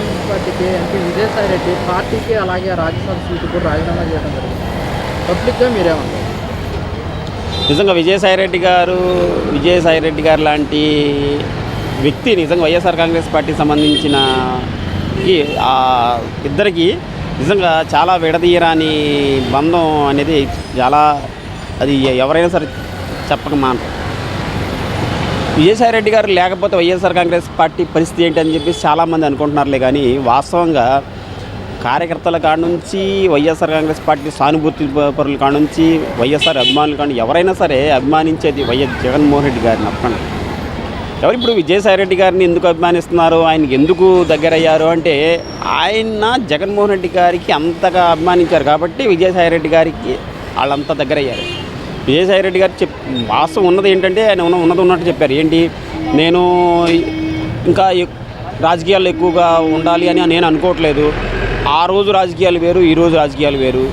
కాంగ్రెస్ పార్టీకి ఎంపీ విజయసాయి రెడ్డి పార్టీకి అలాగే రాజ్యసభ సీటు కూడా రాజీనామా చేయడం జరిగింది. పబ్లిక్గా మీరేమంటారు? నిజంగా విజయసాయి రెడ్డి గారు లాంటి వ్యక్తి నిజంగా వైఎస్ఆర్ కాంగ్రెస్ పార్టీకి సంబంధించిన ఇద్దరికి నిజంగా చాలా విడదీయరాని బంధం అనేది చాలా అది ఎవరైనా సరే చెప్పక మానరు. విజయసాయి రెడ్డి గారు లేకపోతే వైఎస్ఆర్ కాంగ్రెస్ పార్టీ పరిస్థితి ఏంటి అని చెప్పేసి చాలామంది అనుకుంటున్నారులే, కానీ వాస్తవంగా కార్యకర్తల కాడ నుంచి వైఎస్ఆర్ కాంగ్రెస్ పార్టీ సానుభూతి పరుల కాడ నుంచి వైఎస్ఆర్ అభిమానుల కాడ ఎవరైనా సరే అభిమానించేది జగన్మోహన్ రెడ్డి గారిని అప్పండి. ఎవరు ఇప్పుడు విజయసాయి రెడ్డి గారిని ఎందుకు అభిమానిస్తున్నారు, ఆయనకి ఎందుకు దగ్గరయ్యారు అంటే ఆయన జగన్మోహన్ రెడ్డి గారికి అంతగా అభిమానించారు కాబట్టి విజయసాయి రెడ్డి గారికి వాళ్ళంతా దగ్గరయ్యారు. విజయసాయి రెడ్డి గారు వాస్తవం ఉన్నది ఏంటంటే ఆయన ఉన్నది ఉన్నట్టు చెప్పారు. ఏంటి, నేను ఇంకా రాజకీయాల్లో ఎక్కువగా ఉండాలి అని నేను అనుకోవట్లేదు. ఆ రోజు రాజకీయాలు వేరు, ఈరోజు రాజకీయాలు వేరు,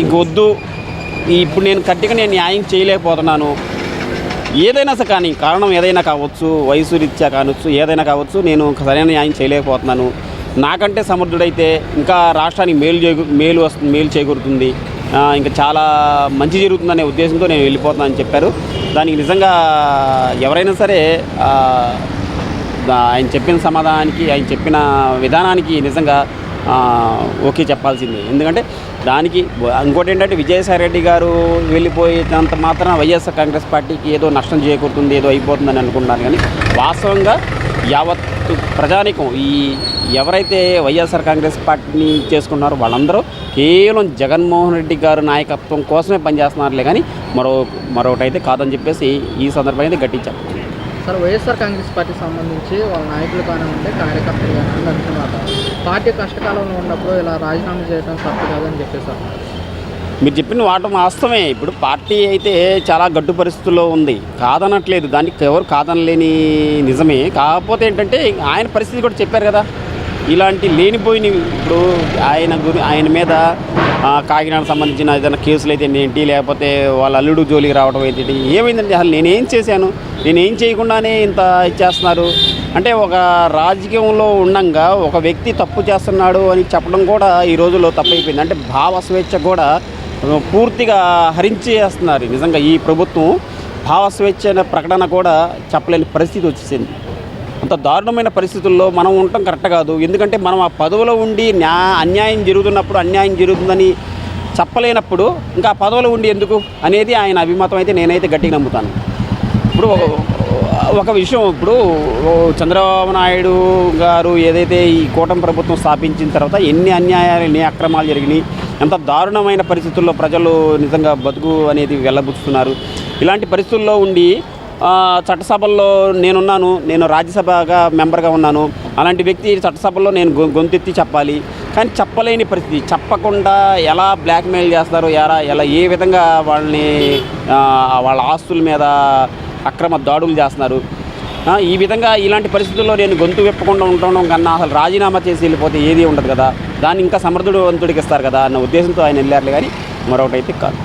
ఇంకొద్దు, ఇప్పుడు నేను గట్టిగా న్యాయం చేయలేకపోతున్నాను. ఏదైనా సరే కానీ కారణం ఏదైనా కావచ్చు, వయసు రీత్యా కావచ్చు, ఏదైనా కావచ్చు, నేను సరైన న్యాయం చేయలేకపోతున్నాను. నాకంటే సమర్థుడైతే ఇంకా రాష్ట్రానికి మేలు చేకూరుతుంది, ఇంకా చాలా మంచి జరుగుతుందనే ఉద్దేశంతో నేను వెళ్ళిపోతున్నానని చెప్పారు. దానికి నిజంగా ఎవరైనా సరే ఆయన చెప్పిన సమాధానానికి, ఆయన చెప్పిన విధానానికి నిజంగా ఓకే చెప్పాల్సిందే. ఎందుకంటే దానికి ఇంకోటి ఏంటంటే విజయసాయి రెడ్డి గారు వెళ్ళిపోయేంత మాత్రం వైఎస్ఆర్ కాంగ్రెస్ పార్టీకి ఏదో నష్టం చేకూరుతుంది, ఏదో అయిపోతుందని అనుకుంటున్నారు. కానీ వాస్తవంగా యావత్ ప్రజానికం ఎవరైతే వైఎస్ఆర్ కాంగ్రెస్ పార్టీని చేసుకున్నారో వాళ్ళందరూ కేవలం జగన్మోహన్ రెడ్డి గారు నాయకత్వం కోసమే పనిచేస్తున్నారులే, కానీ మరొకటైతే కాదని చెప్పేసి ఈ సందర్భంగా అయితే గట్టించారు. సార్, వైఎస్ఆర్ కాంగ్రెస్ పార్టీకి సంబంధించి వాళ్ళ నాయకులు కానివ్వండి, కార్యకర్తలు కానివ్వండి అంటున్నారు, పార్టీ కష్టకాలంలో ఉన్నప్పుడు ఇలా రాజీనామా చేయడం తప్పు కాదని చెప్పేసారు. మీరు చెప్పిన వాటం వాస్తవమే. ఇప్పుడు పార్టీ అయితే చాలా గడ్డు పరిస్థితుల్లో ఉంది, కాదనట్లేదు, దానికి ఎవరు కాదనలేని నిజమే. కాకపోతే ఏంటంటే ఆయన పరిస్థితి కూడా చెప్పారు కదా, ఇలాంటి లేనిపోయినవి ఇప్పుడు ఆయన మీద కాకినాడకు సంబంధించిన ఏదైనా కేసులు అయితే ఏంటి, లేకపోతే వాళ్ళ అల్లుడు జోలికి రావడం ఏంటి, ఏమైందండి, అసలు నేనేం చేశాను, నేనేం చేయకుండానే ఇంత ఇచ్చేస్తున్నారు అంటే ఒక రాజకీయంలో ఉండగా ఒక వ్యక్తి తప్పు చేస్తున్నాడు అని చెప్పడం కూడా ఈ రోజుల్లో తప్పైపోయింది. అంటే భావ స్వేచ్ఛ కూడా పూర్తిగా హరించేస్తున్నారు. నిజంగా ఈ ప్రభుత్వం భావ స్వేచ్ఛ అనే ప్రకటన కూడా చెప్పలేని పరిస్థితి వచ్చేసింది. అంత దారుణమైన పరిస్థితుల్లో మనం ఉండటం కరెక్ట్ కాదు. ఎందుకంటే మనం ఆ పదవిలో ఉండి అన్యాయం జరుగుతున్నప్పుడు అన్యాయం జరుగుతుందని చెప్పలేనప్పుడు ఇంకా ఆ పదవిలో ఉండి ఎందుకు అనేది ఆయన అభిమతం అయితే నేనైతే గట్టిగా నమ్ముతాను. ఇప్పుడు ఒక విషయం, ఇప్పుడు చంద్రబాబు నాయుడు గారు ఏదైతే ఈ కూటమి ప్రభుత్వం స్థాపించిన తర్వాత ఎన్ని అన్యాయాలు, ఎన్ని అక్రమాలు జరిగినాయి, ఎంత దారుణమైన పరిస్థితుల్లో ప్రజలు నిజంగా బతుకు అనేది వెళ్ళబుచ్చుతున్నారు. ఇలాంటి పరిస్థితుల్లో ఉండి చట్టసభల్లో నేను రాజ్యసభగా మెంబర్గా ఉన్నాను, అలాంటి వ్యక్తి చట్టసభలో నేను గొంతెత్తి చెప్పాలి, కానీ చెప్పలేని పరిస్థితి. చెప్పకుండా ఎలా బ్లాక్మెయిల్ చేస్తారు, ఎలా ఏ విధంగా వాళ్ళ ఆస్తుల మీద అక్రమ దాడులు చేస్తున్నారు. ఈ విధంగా ఇలాంటి పరిస్థితుల్లో నేను గొంతు విప్పకుండా ఉండడం కన్నా అసలు రాజీనామా చేసి వెళ్ళిపోతే ఏది ఉండదు కదా, దాన్ని ఇంకా సమర్థుడికి ఇస్తారు కదా అన్న ఉద్దేశంతో ఆయన వెళ్ళారులే, కానీ మరొకటైతే కాదు.